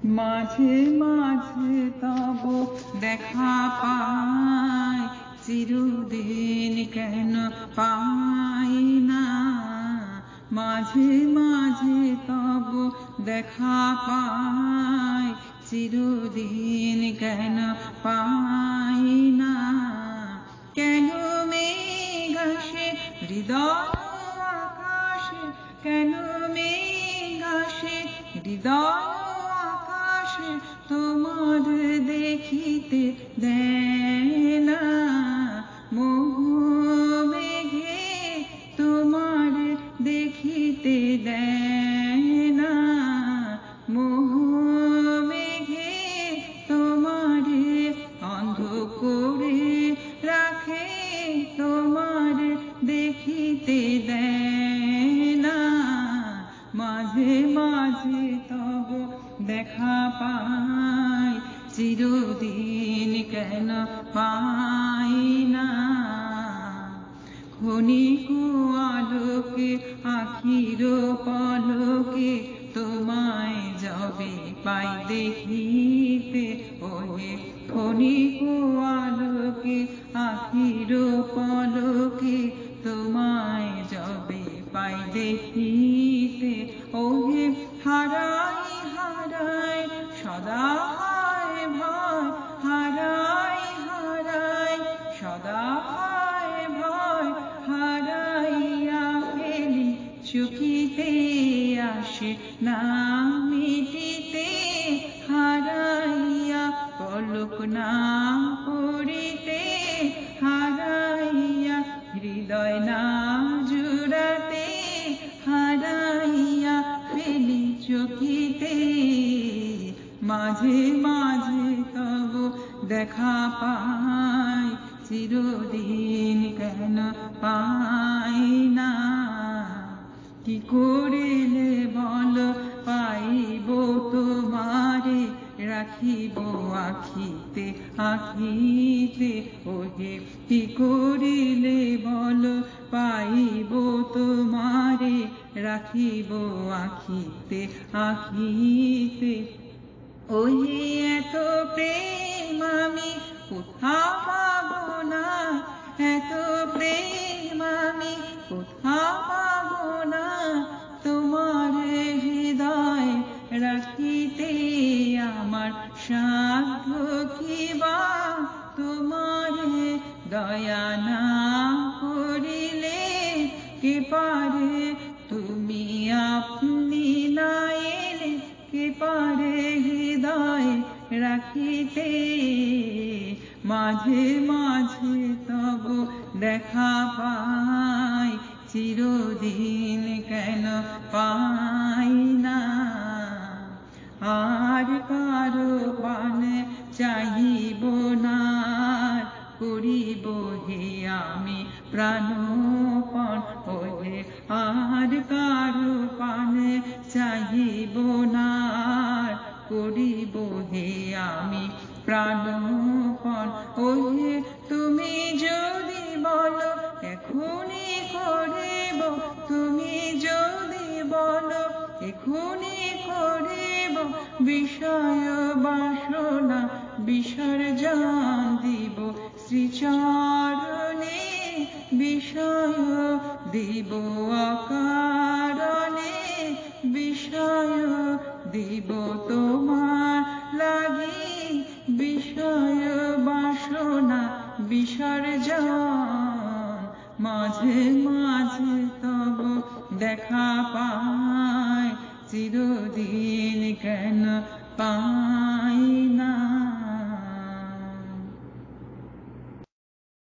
মাঝে মাঝে তব দেখা পাই, চিরদিন কেন পাই না। মাঝে মাঝে তব দেখা পাই, চিরদিন কেন পাই না। কেন মেঘ আসে হৃদয় আকাশে, কেন মেঘ আসে হৃদয় আকাশে, তোমার দেখিতে দেয় না। মোহ মেঘে তোমার দেখিতে দেয় না। মোহ মেঘে তোমার অন্ধ করে রাখে, তোমার দেখিতে দেয় না। মাঝে মাঝে তব দেখা পাই, চিরদিন কেন পাই না। ক্ষণিক আলোকে আখির পলকে তোমায় যবে পাই দেখিতে, ওহে ক্ষণিক আলোকে আখির পলকে তোমায় যবে পাই দেখিতে, ওহে হারাই হারাই সদা হয় ভয়, হারাই হারাই সদা হয় ভয়। হারাইয়া ফেলি চকিতে আসে না মিটিতে, হারাইয়া পলক না পড়িতে, হারাইয়া হৃদয় না জুড়াতে, হারাইয়া ফেলি চকিতে। মাঝে মাঝে তব দেখা পাই, চিরদিন কেন পাই না। কি করিলে বল পাইব তোমারে, রাখিব আখিতে আখিতে, ওহে কি করিলে বল পাইব তোমারে, রাখিব আখিতে আখিতে। ওহে এত প্রেম আমি কোথাও পাবো না, এত প্রেম আমি কোথাও পাবো না। তোমার হৃদয় রাখিতে আমার সাধ্য কি বা, তোমার দয়া না করিলে কে পারে, তুমি আপনি না এলে কে পারে হৃদয় রাখিতে। মাঝে মাঝে তব দেখা পাই, চিরদিন কেন পাই না। আর কারো পানে চাহিব না, করিব হে আমি প্রাণপণ, ওহে আর কারো পানে চাহিব না, করিব হে আমি প্রাণপণ। ওহে তুমি যদি বলো এখনই করিব, তুমি যদি বলো এখনই করিব, বিষয় বাসনা বিসর্জন দিব শ্রীচরণে, বিষয় দিব অকারণে, বিষয় দিব তোমার লাগি, বিষয় বাসনা বিসর্জন। মাঝে মাঝে তব দেখা পাই, চিরদিন কেন পাই